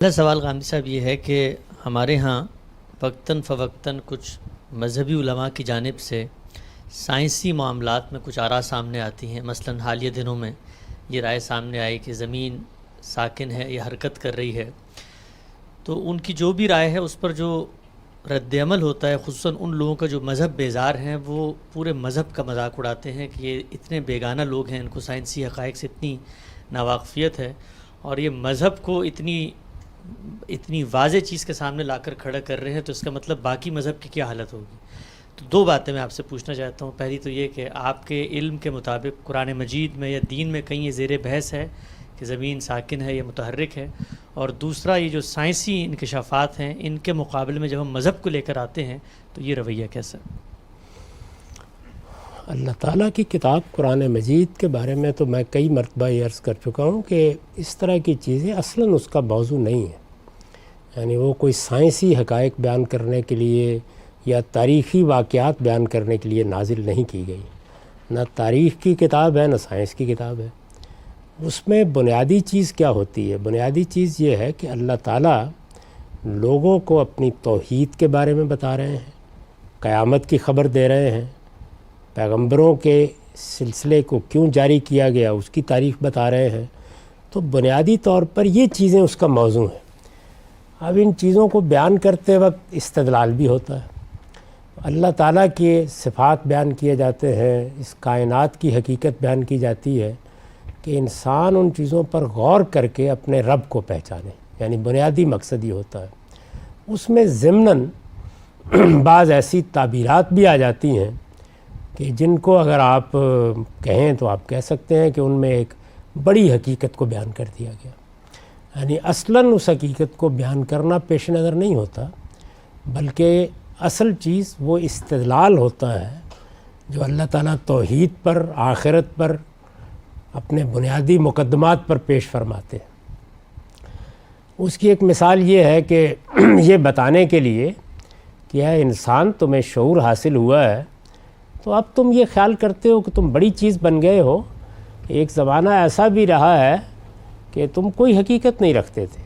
پہلا سوال غامدی صاحب یہ ہے کہ ہمارے ہاں وقتاً فوقتاً کچھ مذہبی علماء کی جانب سے سائنسی معاملات میں کچھ آراء سامنے آتی ہیں۔ مثلاً حالیہ دنوں میں یہ رائے سامنے آئی کہ زمین ساکن ہے یا حرکت کر رہی ہے، تو ان کی جو بھی رائے ہے اس پر جو رد عمل ہوتا ہے، خصوصاً ان لوگوں کا جو مذہب بیزار ہیں، وہ پورے مذہب کا مذاق اڑاتے ہیں کہ یہ اتنے بیگانہ لوگ ہیں، ان کو سائنسی حقائق سے اتنی ناواقفیت ہے اور یہ مذہب کو اتنی واضح چیز کے سامنے لا کر کھڑا کر رہے ہیں، تو اس کا مطلب باقی مذہب کی کیا حالت ہوگی؟ تو دو باتیں میں آپ سے پوچھنا چاہتا ہوں۔ پہلی تو یہ کہ آپ کے علم کے مطابق قرآن مجید میں یا دین میں کہیں یہ زیر بحث ہے کہ زمین ساکن ہے یا متحرک ہے؟ اور دوسرا، یہ جو سائنسی انکشافات ہیں ان کے مقابلے میں جب ہم مذہب کو لے کر آتے ہیں تو یہ رویہ کیسا؟ اللہ تعالیٰ کی کتاب قرآن مجید کے بارے میں تو میں کئی مرتبہ یہ عرض کر چکا ہوں کہ اس طرح کی چیزیں اصلاً اس کا موضوع نہیں ہے۔ یعنی وہ کوئی سائنسی حقائق بیان کرنے کے لیے یا تاریخی واقعات بیان کرنے کے لیے نازل نہیں کی گئی۔ نہ تاریخ کی کتاب ہے، نہ سائنس کی کتاب ہے۔ اس میں بنیادی چیز کیا ہوتی ہے؟ بنیادی چیز یہ ہے کہ اللہ تعالیٰ لوگوں کو اپنی توحید کے بارے میں بتا رہے ہیں، قیامت کی خبر دے رہے ہیں، پیغمبروں کے سلسلے کو کیوں جاری کیا گیا اس کی تاریخ بتا رہے ہیں۔ تو بنیادی طور پر یہ چیزیں اس کا موضوع ہیں۔ اب ان چیزوں کو بیان کرتے وقت استدلال بھی ہوتا ہے، اللہ تعالیٰ کے صفات بیان کیے جاتے ہیں، اس کائنات کی حقیقت بیان کی جاتی ہے کہ انسان ان چیزوں پر غور کر کے اپنے رب کو پہچانے۔ یعنی بنیادی مقصد یہ ہوتا ہے۔ اس میں ضمناً بعض ایسی تعبیرات بھی آ جاتی ہیں کہ جن کو اگر آپ کہیں تو آپ کہہ سکتے ہیں کہ ان میں ایک بڑی حقیقت کو بیان کر دیا گیا۔ یعنی اصلاً اس حقیقت کو بیان کرنا پیش نظر نہیں ہوتا، بلکہ اصل چیز وہ استدلال ہوتا ہے جو اللہ تعالیٰ توحید پر، آخرت پر، اپنے بنیادی مقدمات پر پیش فرماتے ہیں۔ اس کی ایک مثال یہ ہے کہ یہ بتانے کے لیے کہ اے انسان تمہیں شعور حاصل ہوا ہے تو اب تم یہ خیال کرتے ہو کہ تم بڑی چیز بن گئے ہو۔ ایک زمانہ ایسا بھی رہا ہے کہ تم کوئی حقیقت نہیں رکھتے تھے،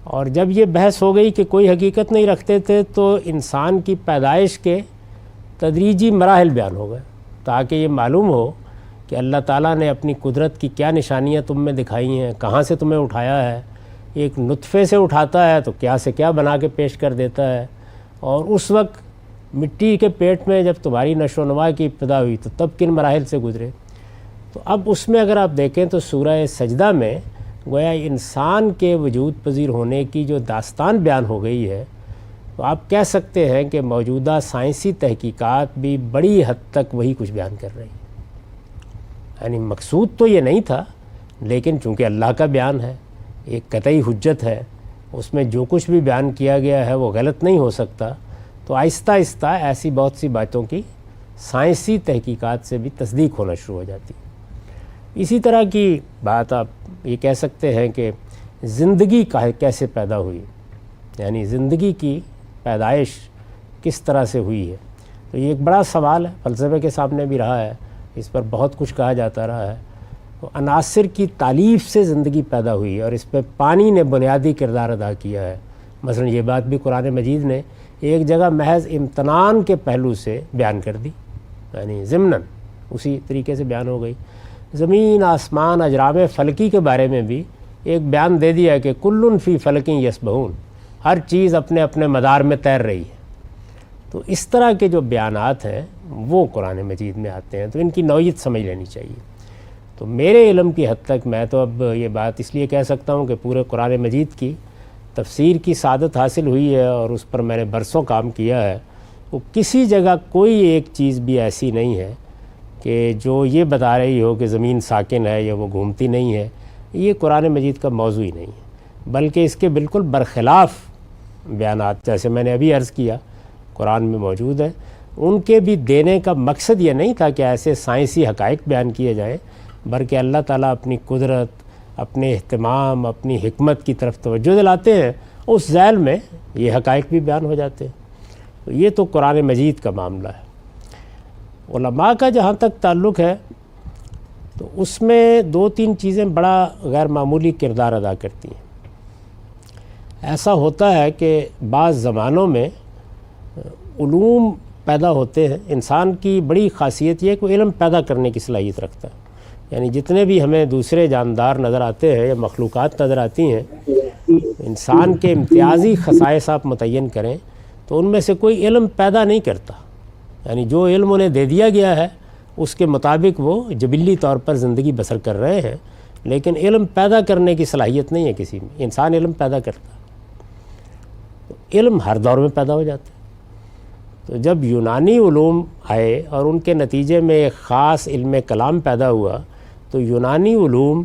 اور جب یہ بحث ہو گئی کہ کوئی حقیقت نہیں رکھتے تھے تو انسان کی پیدائش کے تدریجی مراحل بیان ہو گئے تاکہ یہ معلوم ہو کہ اللہ تعالیٰ نے اپنی قدرت کی کیا نشانیاں تم میں دکھائی ہیں، کہاں سے تمہیں اٹھایا ہے، ایک نطفے سے اٹھاتا ہے تو کیا سے کیا بنا کے پیش کر دیتا ہے، اور اس وقت مٹی کے پیٹ میں جب تمہاری نشو و نما کی ابتدا ہوئی تو تب کن مراحل سے گزرے۔ تو اب اس میں اگر آپ دیکھیں تو سورہ سجدہ میں گویا انسان کے وجود پذیر ہونے کی جو داستان بیان ہو گئی ہے، تو آپ کہہ سکتے ہیں کہ موجودہ سائنسی تحقیقات بھی بڑی حد تک وہی کچھ بیان کر رہی ہیں۔ یعنی مقصود تو یہ نہیں تھا، لیکن چونکہ اللہ کا بیان ہے، ایک قطعی حجت ہے، اس میں جو کچھ بھی بیان کیا گیا ہے وہ غلط نہیں ہو سکتا، تو آہستہ آہستہ ایسی بہت سی باتوں کی سائنسی تحقیقات سے بھی تصدیق ہونا شروع ہو جاتی ہے۔ اسی طرح کی بات آپ یہ کہہ سکتے ہیں کہ زندگی کیسے پیدا ہوئی، یعنی زندگی کی پیدائش کس طرح سے ہوئی ہے۔ تو یہ ایک بڑا سوال ہے، فلسفے کے سامنے بھی رہا ہے، اس پر بہت کچھ کہا جاتا رہا ہے۔ تو عناصر کی تالیف سے زندگی پیدا ہوئی اور اس پہ پانی نے بنیادی کردار ادا کیا ہے۔ مثلا یہ بات بھی قرآن مجید نے ایک جگہ محض امتنان کے پہلو سے بیان کر دی، یعنی ضمناً اسی طریقے سے بیان ہو گئی۔ زمین، آسمان، اجرام فلکی کے بارے میں بھی ایک بیان دے دیا کہ کلٌ فی فلک یسبحون، ہر چیز اپنے اپنے مدار میں تیر رہی ہے۔ تو اس طرح کے جو بیانات ہیں وہ قرآن مجید میں آتے ہیں، تو ان کی نوعیت سمجھ لینی چاہیے۔ تو میرے علم کی حد تک میں تو اب یہ بات اس لیے کہہ سکتا ہوں کہ پورے قرآن مجید کی تفسیر کی سعادت حاصل ہوئی ہے اور اس پر میں نے برسوں کام کیا ہے۔ وہ کسی جگہ کوئی ایک چیز بھی ایسی نہیں ہے کہ جو یہ بتا رہی ہو کہ زمین ساکن ہے یا وہ گھومتی نہیں ہے۔ یہ قرآن مجید کا موضوع ہی نہیں ہے، بلکہ اس کے بالکل برخلاف بیانات جیسے میں نے ابھی عرض کیا قرآن میں موجود ہیں۔ ان کے بھی دینے کا مقصد یہ نہیں تھا کہ ایسے سائنسی حقائق بیان کیے جائیں، بلکہ اللہ تعالیٰ اپنی قدرت، اپنے اہتمام، اپنی حکمت کی طرف توجہ دلاتے ہیں، اس ذیل میں یہ حقائق بھی بیان ہو جاتے ہیں۔ تو یہ تو قرآن مجید کا معاملہ ہے۔ علماء کا جہاں تک تعلق ہے تو اس میں دو تین چیزیں بڑا غیر معمولی کردار ادا کرتی ہیں۔ ایسا ہوتا ہے کہ بعض زمانوں میں علوم پیدا ہوتے ہیں. انسان کی بڑی خاصیت یہ ہے کہ وہ علم پیدا کرنے کی صلاحیت رکھتا ہے. یعنی جتنے بھی ہمیں دوسرے جاندار نظر آتے ہیں یا مخلوقات نظر آتی ہیں، انسان کے امتیازی خصائص آپ متعین کریں تو ان میں سے کوئی علم پیدا نہیں کرتا. یعنی جو علم انہیں دے دیا گیا ہے اس کے مطابق وہ جبلی طور پر زندگی بسر کر رہے ہیں، لیکن علم پیدا کرنے کی صلاحیت نہیں ہے کسی میں. انسان علم پیدا کرتا ہے، تو علم ہر دور میں پیدا ہو جاتا ہے. تو جب یونانی علوم آئے اور ان کے نتیجے میں ایک خاص علم کلام پیدا ہوا تو یونانی علوم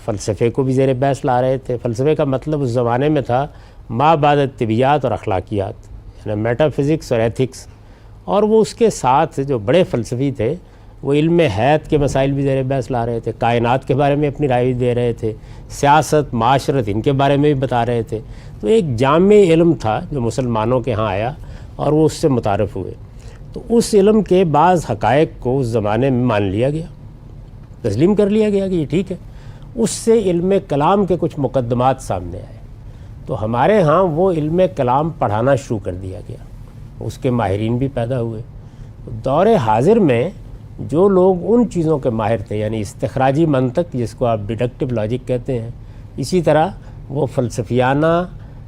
فلسفے کو بھی زیر بحث لا رہے تھے. فلسفے کا مطلب اس زمانے میں تھا ما بعد طبیعیات اور اخلاقیات، یعنی میٹا فزکس اور ایتھکس. اور وہ اس کے ساتھ جو بڑے فلسفی تھے وہ علم حیات کے مسائل بھی زیر بحث لا رہے تھے، کائنات کے بارے میں اپنی رائے دے رہے تھے، سیاست، معاشرت، ان کے بارے میں بھی بتا رہے تھے. تو ایک جامع علم تھا جو مسلمانوں کے ہاں آیا اور وہ اس سے متعارف ہوئے. تو اس علم کے بعض حقائق کو اس زمانے میں مان لیا گیا، تسلیم کر لیا گیا کہ یہ ٹھیک ہے. اس سے علم کلام کے کچھ مقدمات سامنے آئے. تو ہمارے ہاں وہ علم کلام پڑھانا شروع کر دیا گیا، اس کے ماہرین بھی پیدا ہوئے. دور حاضر میں جو لوگ ان چیزوں کے ماہر تھے، یعنی استخراجی منطق جس کو آپ ڈیڈکٹیو لاجک کہتے ہیں، اسی طرح وہ فلسفیانہ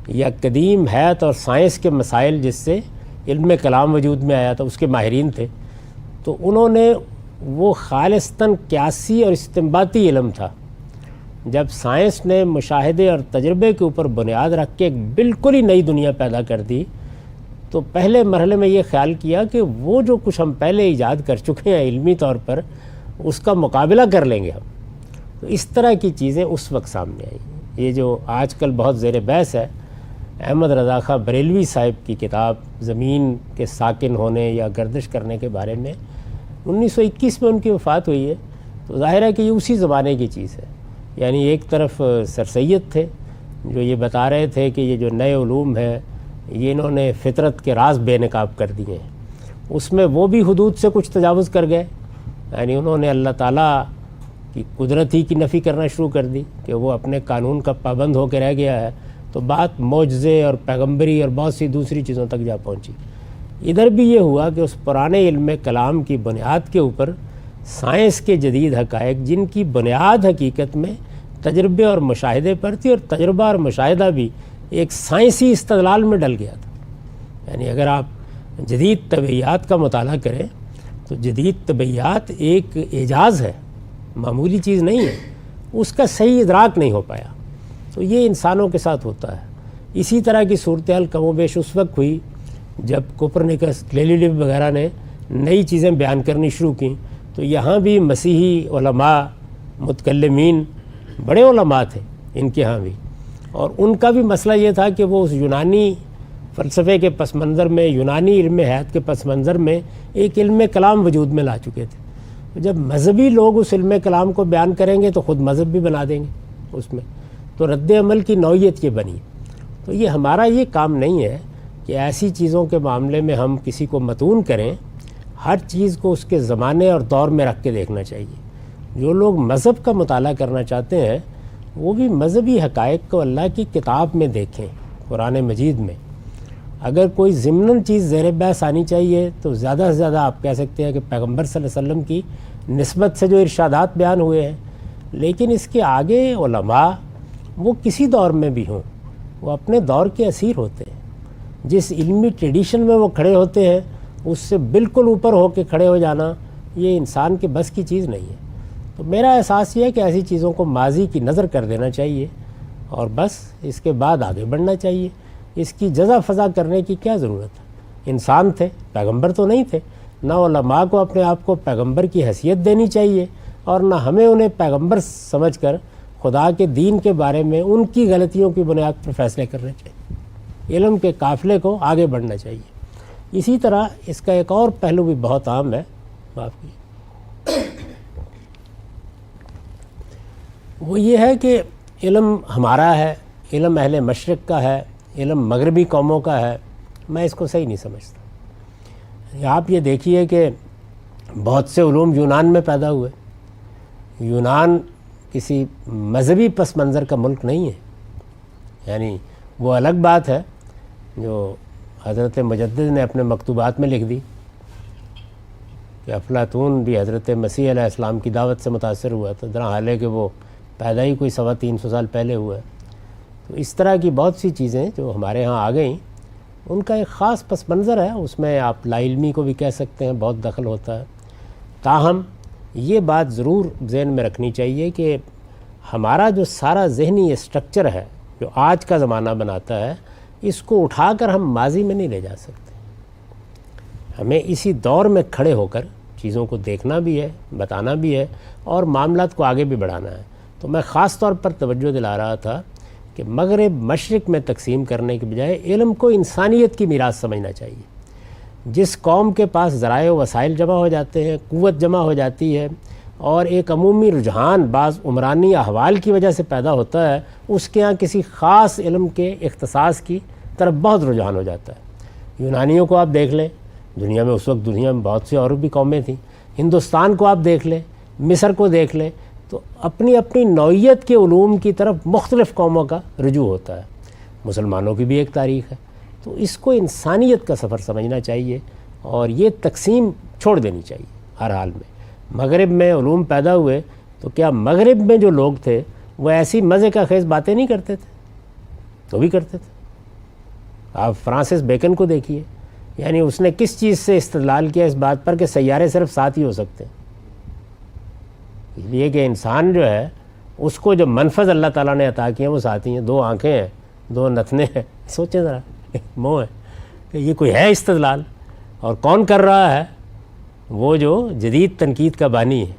یا قدیم حیات اور سائنس کے مسائل جس سے علم کلام وجود میں آیا تھا اس کے ماہرین تھے. تو انہوں نے وہ خالصتاً قیاسی اور استنباطی علم تھا. جب سائنس نے مشاہدے اور تجربے کے اوپر بنیاد رکھ کے ایک بالکل ہی نئی دنیا پیدا کر دی تو پہلے مرحلے میں یہ خیال کیا کہ وہ جو کچھ ہم پہلے ایجاد کر چکے ہیں علمی طور پر اس کا مقابلہ کر لیں گے ہم. تو اس طرح کی چیزیں اس وقت سامنے آئیں. یہ جو آج کل بہت زیر بحث ہے، احمد رضا خاں بریلوی صاحب کی کتاب زمین کے ساکن ہونے یا گردش کرنے کے بارے میں 1921 میں ان کی وفات ہوئی ہے. تو ظاہر ہے کہ یہ اسی زمانے کی چیز ہے. یعنی ایک طرف سر سید تھے جو یہ بتا رہے تھے کہ یہ جو نئے علوم ہیں یہ انہوں نے فطرت کے راز بے نقاب کر دیے ہیں. اس میں وہ بھی حدود سے کچھ تجاوز کر گئے. یعنی انہوں نے اللہ تعالیٰ کی قدرت ہی کی نفی کرنا شروع کر دی کہ وہ اپنے قانون کا پابند ہو کے رہ گیا ہے. تو بات معجزے اور پیغمبری اور بہت سی دوسری چیزوں تک جا پہنچی. ادھر بھی یہ ہوا کہ اس پرانے علم کلام کی بنیاد کے اوپر سائنس کے جدید حقائق جن کی بنیاد حقیقت میں تجربے اور مشاہدے پر تھی، اور تجربہ اور مشاہدہ بھی ایک سائنسی استدلال میں ڈل گیا تھا. یعنی اگر آپ جدید طبیعیات کا مطالعہ کریں تو جدید طبیعیات ایک اعجاز ہے، معمولی چیز نہیں ہے. اس کا صحیح ادراک نہیں ہو پایا. تو یہ انسانوں کے ساتھ ہوتا ہے. اسی طرح کی صورتحال کم و بیش اس وقت ہوئی جب کوپرنیکس، گلیلیو وغیرہ نے نئی چیزیں بیان کرنی شروع کیں. تو یہاں بھی مسیحی علماء، متکلمین، بڑے علماء تھے ان کے ہاں بھی، اور ان کا بھی مسئلہ یہ تھا کہ وہ اس یونانی فلسفے کے پس منظر میں، یونانی علم حیات کے پس منظر میں ایک علم کلام وجود میں لا چکے تھے. جب مذہبی لوگ اس علم کلام کو بیان کریں گے تو خود مذہب بھی بنا دیں گے اس میں. تو رد عمل کی نوعیت یہ بنی. تو یہ ہمارا یہ کام نہیں ہے کہ ایسی چیزوں کے معاملے میں ہم کسی کو متون کریں. ہر چیز کو اس کے زمانے اور دور میں رکھ کے دیکھنا چاہیے. جو لوگ مذہب کا مطالعہ کرنا چاہتے ہیں وہ بھی مذہبی حقائق کو اللہ کی کتاب میں دیکھیں، قرآن مجید میں. اگر کوئی ضمناً چیز زیر بحث آنی چاہیے تو زیادہ سے زیادہ آپ کہہ سکتے ہیں کہ پیغمبر صلی اللہ علیہ وسلم کی نسبت سے جو ارشادات بیان ہوئے ہیں. لیکن اس کے آگے علماء وہ کسی دور میں بھی ہوں، وہ اپنے دور کے اسیر ہوتے ہیں. جس علمی ٹریڈیشن میں وہ کھڑے ہوتے ہیں اس سے بالکل اوپر ہو کے کھڑے ہو جانا یہ انسان کے بس کی چیز نہیں ہے. تو میرا احساس یہ ہے کہ ایسی چیزوں کو ماضی کی نظر کر دینا چاہیے اور بس اس کے بعد آگے بڑھنا چاہیے. اس کی جزا فضا کرنے کی کیا ضرورت ہے؟ انسان تھے، پیغمبر تو نہیں تھے. نہ علماء کو اپنے آپ کو پیغمبر کی حیثیت دینی چاہیے اور نہ ہمیں انہیں پیغمبر سمجھ کر خدا کے دین کے بارے میں ان کی غلطیوں کی بنیاد پر فیصلے کرنے چاہیے. علم کے قافلے کو آگے بڑھنا چاہیے. اسی طرح اس کا ایک اور پہلو بھی بہت عام ہے، معاف کیجیے، وہ یہ ہے کہ علم ہمارا ہے، علم اہل مشرق کا ہے، علم مغربی قوموں کا ہے. میں اس کو صحیح نہیں سمجھتا. آپ یہ دیکھیے کہ بہت سے علوم یونان میں پیدا ہوئے. یونان کسی مذہبی پس منظر کا ملک نہیں ہے. یعنی وہ الگ بات ہے جو حضرت مجدد نے اپنے مکتوبات میں لکھ دی کہ افلاطون بھی حضرت مسیح علیہ السلام کی دعوت سے متاثر ہوا تھا، حالانکہ وہ پیدا ہی کوئی 350 سال پہلے ہوا ہے۔ تو اس طرح کی بہت سی چیزیں جو ہمارے ہاں آ گئیں، ان کا ایک خاص پس منظر ہے، اس میں آپ لا علمی کو بھی کہہ سکتے ہیں، بہت دخل ہوتا ہے۔ تاہم یہ بات ضرور ذہن میں رکھنی چاہیے کہ ہمارا جو سارا ذہنی اسٹرکچر ہے جو آج کا زمانہ بناتا ہے، اس کو اٹھا کر ہم ماضی میں نہیں لے جا سکتے۔ ہمیں اسی دور میں کھڑے ہو کر چیزوں کو دیکھنا بھی ہے، بتانا بھی ہے، اور معاملات کو آگے بھی بڑھانا ہے۔ تو میں خاص طور پر توجہ دلا رہا تھا کہ مغرب مشرق میں تقسیم کرنے کے بجائے علم کو انسانیت کی میراث سمجھنا چاہیے۔ جس قوم کے پاس ذرائع و وسائل جمع ہو جاتے ہیں، قوت جمع ہو جاتی ہے، اور ایک عمومی رجحان بعض عمرانی احوال کی وجہ سے پیدا ہوتا ہے، اس کے ہاں کسی خاص علم کے اختصاص کی طرف بہت رجحان ہو جاتا ہے۔ یونانیوں کو آپ دیکھ لیں، دنیا میں اس وقت دنیا میں بہت سی اور بھی قومیں تھیں، ہندوستان کو آپ دیکھ لیں، مصر کو دیکھ لیں، تو اپنی اپنی نوعیت کے علوم کی طرف مختلف قوموں کا رجوع ہوتا ہے۔ مسلمانوں کی بھی ایک تاریخ ہے۔ تو اس کو انسانیت کا سفر سمجھنا چاہیے، اور یہ تقسیم چھوڑ دینی چاہیے ہر حال میں۔ مغرب میں علوم پیدا ہوئے تو کیا مغرب میں جو لوگ تھے وہ ایسی مزے کا خیز باتیں نہیں کرتے تھے؟ تو بھی کرتے تھے۔ آپ فرانسس بیکن کو دیکھیے، یعنی اس نے کس چیز سے استدلال کیا اس بات پر کہ سیارے صرف 7 ہی ہو سکتے ہیں؟ اس لیے کہ انسان جو ہے اس کو جو منفذ اللہ تعالیٰ نے عطا کیے ہیں وہ 7 ہی ہیں، 2 آنکھیں ہیں، 2 نتنے ہیں۔ سوچیں ذرا، منہ ہے کہ یہ کوئی ہے استدلال؟ اور کون کر رہا ہے؟ وہ جو جدید تنقید کا بانی ہے۔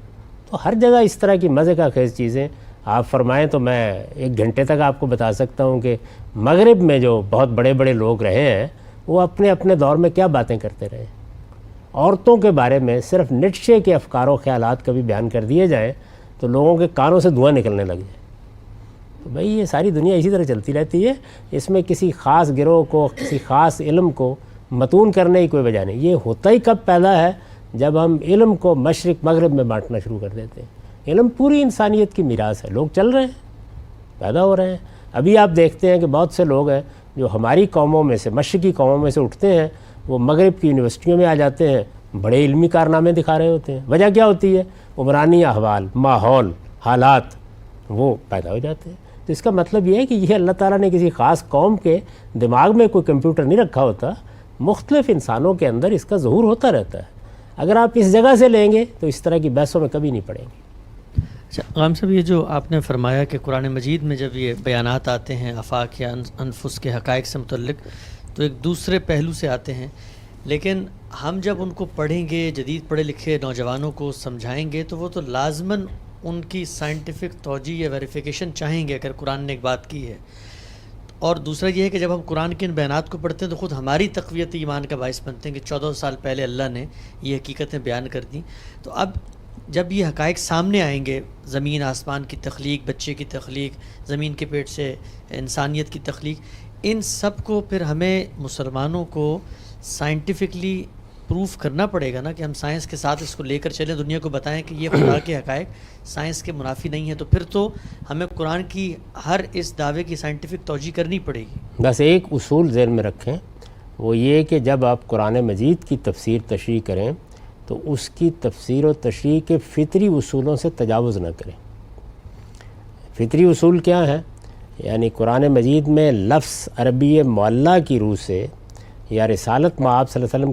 تو ہر جگہ اس طرح کی مزے کا خیز چیزیں آپ فرمائیں تو میں 1 گھنٹے تک آپ کو بتا سکتا ہوں کہ مغرب میں جو بہت بڑے بڑے لوگ رہے ہیں وہ اپنے اپنے دور میں کیا باتیں کرتے رہے۔ عورتوں کے بارے میں صرف نیٹشے کے افکار و خیالات کبھی بیان کر دیے جائیں تو لوگوں کے کانوں سے دھواں نکلنے لگ جائے۔ تو بھئی یہ ساری دنیا اسی طرح چلتی رہتی ہے، اس میں کسی خاص گروہ کو، کسی خاص علم کو متون کرنے کی کوئی وجہ نہیں۔ یہ ہوتا ہی کب پیدا ہے؟ جب ہم علم کو مشرق مغرب میں بانٹنا شروع کر دیتے ہیں۔ علم پوری انسانیت کی میراث ہے، لوگ چل رہے ہیں، پیدا ہو رہے ہیں۔ ابھی آپ دیکھتے ہیں کہ بہت سے لوگ ہیں جو ہماری قوموں میں سے، مشرقی قوموں میں سے اٹھتے ہیں، وہ مغرب کی یونیورسٹیوں میں آ جاتے ہیں، بڑے علمی کارنامے دکھا رہے ہوتے ہیں۔ وجہ کیا ہوتی ہے؟ عمرانی احوال، ماحول، حالات وہ پیدا ہو جاتے ہیں۔ تو اس کا مطلب یہ ہے کہ یہ اللہ تعالیٰ نے کسی خاص قوم کے دماغ میں کوئی کمپیوٹر نہیں رکھا ہوتا، مختلف انسانوں کے اندر اس کا ظہور ہوتا رہتا ہے۔ اگر آپ اس جگہ سے لیں گے تو اس طرح کی بحثوں میں کبھی نہیں پڑیں گے۔ اچھا غام صاحب، یہ جو آپ نے فرمایا کہ قرآن مجید میں جب یہ بیانات آتے ہیں آفاق یا انفس کے حقائق سے متعلق تو ایک دوسرے پہلو سے آتے ہیں، لیکن ہم جب ان کو پڑھیں گے، جدید پڑھے لکھے نوجوانوں کو سمجھائیں گے تو وہ تو لازماً ان کی سائنٹیفک توجیہ یا ویریفیکیشن چاہیں گے اگر قرآن نے ایک بات کی ہے۔ اور دوسرا یہ ہے کہ جب ہم قرآن کے ان بیانات کو پڑھتے ہیں تو خود ہماری تقویت ایمان کا باعث بنتے ہیں کہ 14 سال پہلے اللہ نے یہ حقیقتیں بیان کر دیں۔ تو اب جب یہ حقائق سامنے آئیں گے، زمین آسمان کی تخلیق، بچے کی تخلیق، زمین کے پیٹ سے انسانیت کی تخلیق، ان سب کو پھر ہمیں مسلمانوں کو سائنٹیفکلی پروف کرنا پڑے گا نا کہ ہم سائنس کے ساتھ اس کو لے کر چلیں، دنیا کو بتائیں کہ یہ خدا کے حقائق سائنس کے منافی نہیں ہیں۔ تو پھر تو ہمیں قرآن کی ہر اس دعوے کی سائنٹیفک توجیہ کرنی پڑے گی۔ بس ایک اصول ذہن میں رکھیں، وہ یہ کہ جب آپ قرآن مجید کی تفسیر تشریح کریں تو اس کی تفسیر و تشریح کے فطری اصولوں سے تجاوز نہ کریں۔ فطری اصول کیا ہیں؟ یعنی قرآن مجید میں لفظ عربی معلیٰ کی روح سے یا رسالت مآب صلی اللہ علیہ وسلم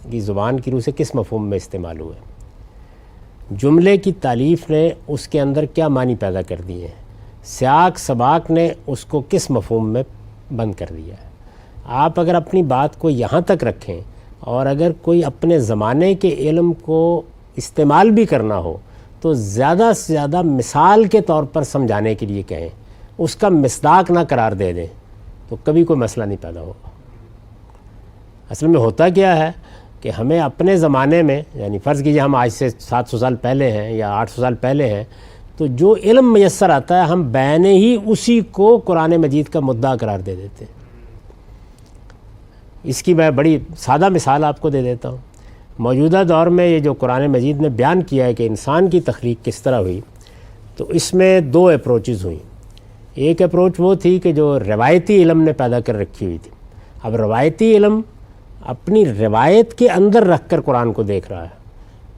کی زبان کی روح سے کس مفہوم میں استعمال ہوئے، جملے کی تالیف نے اس کے اندر کیا معنی پیدا کر دیے ہیں، سیاق سباق نے اس کو کس مفہوم میں بند کر دیا ہے۔ آپ اگر اپنی بات کو یہاں تک رکھیں اور اگر کوئی اپنے زمانے کے علم کو استعمال بھی کرنا ہو تو زیادہ سے زیادہ مثال کے طور پر سمجھانے کے لیے کہیں، اس کا مصداق نہ قرار دے دیں، تو کبھی کوئی مسئلہ نہیں پیدا ہوگا۔ اصل میں ہوتا کیا ہے کہ ہمیں اپنے زمانے میں، یعنی فرض کیجئے ہم آج سے 700 سال پہلے ہیں یا 800 سال پہلے ہیں، تو جو علم میسر آتا ہے ہم بیان ہی اسی کو قرآن مجید کا مدعا قرار دے دیتے ہیں۔ اس کی میں بڑی سادہ مثال آپ کو دے دیتا ہوں۔ موجودہ دور میں یہ جو قرآن مجید نے بیان کیا ہے کہ انسان کی تخلیق کس طرح ہوئی، تو اس میں 2 اپروچز ہوئیں۔ ایک اپروچ وہ تھی کہ جو روایتی علم نے پیدا کر رکھی ہوئی تھی. اب روایتی علم اپنی روایت کے اندر رکھ کر قرآن کو دیکھ رہا ہے،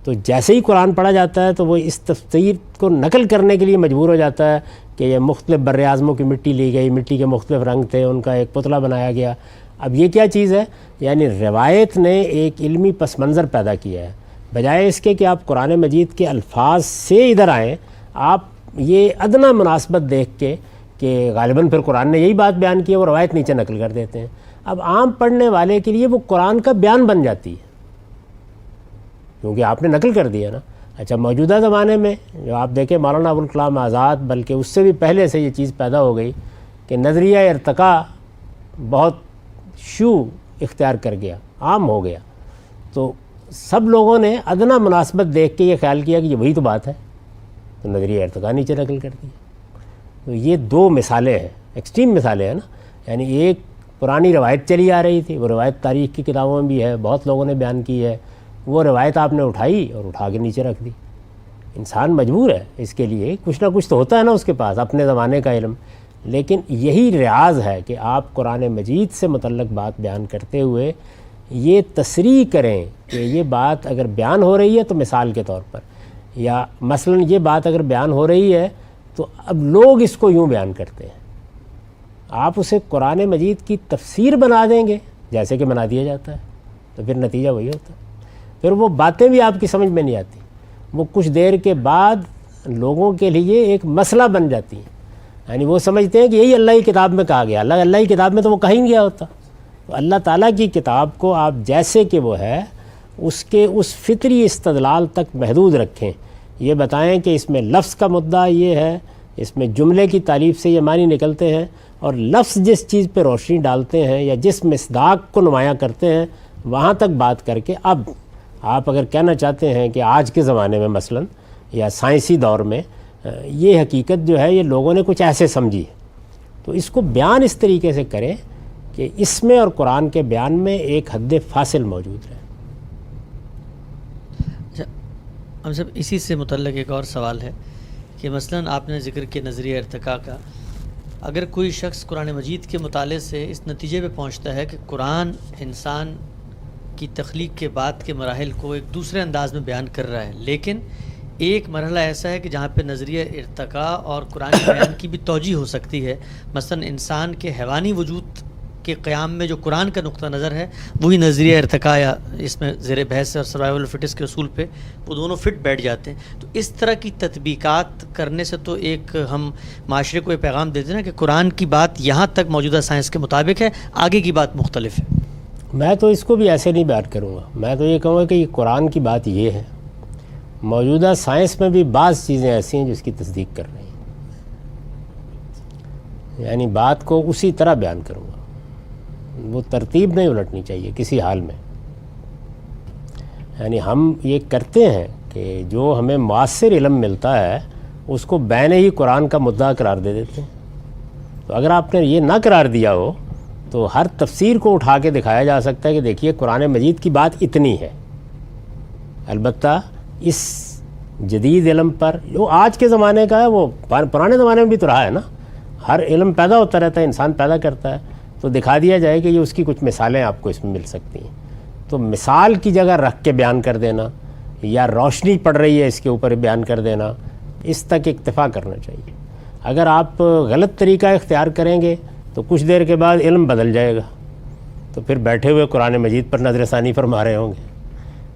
تو جیسے ہی قرآن پڑھا جاتا ہے تو وہ اس تفسیر کو نقل کرنے کے لیے مجبور ہو جاتا ہے کہ یہ مختلف بر اعظموں کی مٹی لی گئی، مٹی کے مختلف رنگ تھے، ان کا ایک پتلا بنایا گیا. اب یہ کیا چیز ہے؟ یعنی روایت نے ایک علمی پس منظر پیدا کیا ہے. بجائے اس کے کہ آپ قرآن مجید کے الفاظ سے ادھر آئیں، آپ یہ ادنا مناسبت دیکھ کے کہ غالباً پھر قرآن نے یہی بات بیان کی ہے، وہ روایت نیچے نقل کر دیتے ہیں. اب عام پڑھنے والے کے لیے وہ قرآن کا بیان بن جاتی ہے، کیونکہ آپ نے نقل کر دیا نا. اچھا، موجودہ زمانے میں جو آپ دیکھیں مولانا ابوالکلام آزاد، بلکہ اس سے بھی پہلے سے یہ چیز پیدا ہو گئی کہ نظریہ ارتقاء بہت شیوع اختیار کر گیا، عام ہو گیا. تو سب لوگوں نے ادنا مناسبت دیکھ کے یہ خیال کیا کہ یہ وہی تو بات ہے، تو نظریہ ارتقاء نیچے نقل کر دی. تو یہ دو مثالیں ہیں، ایکسٹریم مثالیں ہیں نا. یعنی ایک پرانی روایت چلی آ رہی تھی، وہ روایت تاریخ کی کتابوں میں بھی ہے، بہت لوگوں نے بیان کی ہے، وہ روایت آپ نے اٹھائی اور اٹھا کے نیچے رکھ دی. انسان مجبور ہے اس کے لیے، کچھ نہ کچھ تو ہوتا ہے نا اس کے پاس اپنے زمانے کا علم. لیکن یہی ریاض ہے کہ آپ قرآن مجید سے متعلق بات بیان کرتے ہوئے یہ تصریح کریں کہ یہ بات اگر بیان ہو رہی ہے تو مثال کے طور پر، یا مثلا یہ بات اگر بیان ہو رہی ہے تو اب لوگ اس کو یوں بیان کرتے ہیں، آپ اسے قرآن مجید کی تفسیر بنا دیں گے جیسے کہ بنا دیا جاتا ہے، تو پھر نتیجہ وہی ہوتا ہے. پھر وہ باتیں بھی آپ کی سمجھ میں نہیں آتی، وہ کچھ دیر کے بعد لوگوں کے لیے ایک مسئلہ بن جاتی ہیں. یعنی وہ سمجھتے ہیں کہ یہی اللہ کی کتاب میں کہا گیا، اللہ کی کتاب میں تو وہ کہیں گیا ہوتا. تو اللہ تعالیٰ کی کتاب کو آپ جیسے کہ وہ ہے اس کے اس فطری استدلال تک محدود رکھیں. یہ بتائیں کہ اس میں لفظ کا مدعا یہ ہے، اس میں جملے کی تعریف سے یہ معنی نکلتے ہیں، اور لفظ جس چیز پہ روشنی ڈالتے ہیں یا جس مصداق کو نمایاں کرتے ہیں وہاں تک بات کر کے. اب آپ اگر کہنا چاہتے ہیں کہ آج کے زمانے میں مثلا یا سائنسی دور میں یہ حقیقت جو ہے یہ لوگوں نے کچھ ایسے سمجھی ہے، تو اس کو بیان اس طریقے سے کریں کہ اس میں اور قرآن کے بیان میں ایک حد فاصل موجود ہے. اچھا، ہم سب اسی سے متعلق ایک اور سوال ہے کہ مثلا آپ نے ذکر کیا نظریہ ارتقاء کا. اگر کوئی شخص قرآن مجید کے مطالعے سے اس نتیجے پہ پہنچتا ہے کہ قرآن انسان کی تخلیق کے بعد کے مراحل کو ایک دوسرے انداز میں بیان کر رہا ہے، لیکن ایک مرحلہ ایسا ہے کہ جہاں پہ نظریہ ارتقاء اور قرآن کے بیان کی بھی توجیہ ہو سکتی ہے، مثلا انسان کے حیوانی وجود کے قیام میں جو قرآن کا نقطہ نظر ہے وہی نظریہ ارتقاء یا اس میں زیر بحث اور سروائیول آف فٹس کے اصول پہ وہ دونوں فٹ بیٹھ جاتے ہیں. تو اس طرح کی تطبیقات کرنے سے تو ایک ہم معاشرے کو یہ پیغام دیتے ہیں کہ قرآن کی بات یہاں تک موجودہ سائنس کے مطابق ہے، آگے کی بات مختلف ہے. میں تو اس کو بھی ایسے نہیں بیان کروں گا. میں تو یہ کہوں گا کہ یہ قرآن کی بات یہ ہے، موجودہ سائنس میں بھی بعض چیزیں ایسی ہیں جس کی تصدیق کر رہی ہیں. یعنی بات کو اسی طرح بیان کروں گا، وہ ترتیب نہیں الٹنی چاہیے کسی حال میں. یعنی ہم یہ کرتے ہیں کہ جو ہمیں معاصر علم ملتا ہے اس کو بین ہی قرآن کا مدعا قرار دے دیتے ہیں. تو اگر آپ نے یہ نہ قرار دیا ہو تو ہر تفسیر کو اٹھا کے دکھایا جا سکتا ہے کہ دیکھیے قرآن مجید کی بات اتنی ہے. البتہ اس جدید علم پر جو آج کے زمانے کا ہے وہ پرانے زمانے میں بھی تو رہا ہے نا. ہر علم پیدا ہوتا رہتا ہے، انسان پیدا کرتا ہے، تو دکھا دیا جائے کہ یہ اس کی کچھ مثالیں آپ کو اس میں مل سکتی ہیں. تو مثال کی جگہ رکھ کے بیان کر دینا یا روشنی پڑ رہی ہے اس کے اوپر بیان کر دینا، اس تک اکتفا کرنا چاہیے. اگر آپ غلط طریقہ اختیار کریں گے تو کچھ دیر کے بعد علم بدل جائے گا، تو پھر بیٹھے ہوئے قرآن مجید پر نظر ثانی فرما رہے ہوں گے.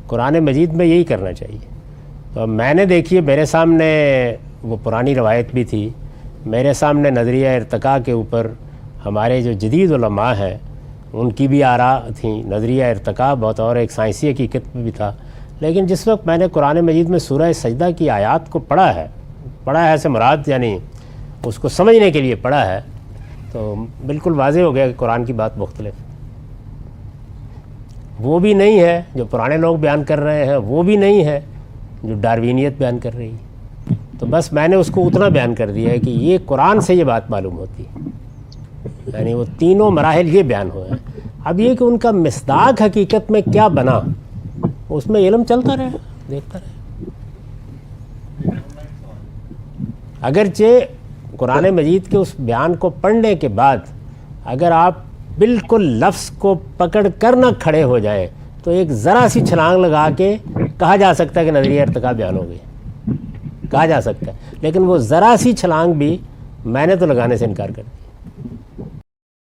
قرآن مجید میں یہی کرنا چاہیے. تو میں نے دیکھیے میرے سامنے وہ پرانی روایت بھی تھی، میرے سامنے نظریہ ارتقاء کے اوپر ہمارے جو جدید علماء ہیں ان کی بھی آراء تھیں. نظریہ ارتقاء بطور ایک سائنسی حقیقت میں بھی تھا، لیکن جس وقت میں نے قرآن مجید میں سورہ سجدہ کی آیات کو پڑھا ہے سے مراد یعنی اس کو سمجھنے کے لیے پڑھا ہے، تو بالکل واضح ہو گیا کہ قرآن کی بات مختلف وہ بھی نہیں ہے جو پرانے لوگ بیان کر رہے ہیں، وہ بھی نہیں ہے جو ڈاروینیت بیان کر رہی ہے. تو بس میں نے اس کو اتنا بیان کر دیا ہے کہ یہ قرآن سے یہ بات معلوم ہوتی ہے. یعنی وہ تینوں مراحل یہ بیان ہوئے ہیں. اب یہ کہ ان کا مصداق حقیقت میں کیا بنا اس میں علم چلتا رہے، دیکھتا رہے. اگرچہ قرآن مجید کے اس بیان کو پڑھنے کے بعد اگر آپ بالکل لفظ کو پکڑ کر نہ کھڑے ہو جائیں تو ایک ذرا سی چھلانگ لگا کے کہا جا سکتا ہے کہ نظریہ ارتقا بیان ہو گئی، کہا جا سکتا ہے، لیکن وہ ذرا سی چھلانگ بھی میں نے تو لگانے سے انکار کر دیا۔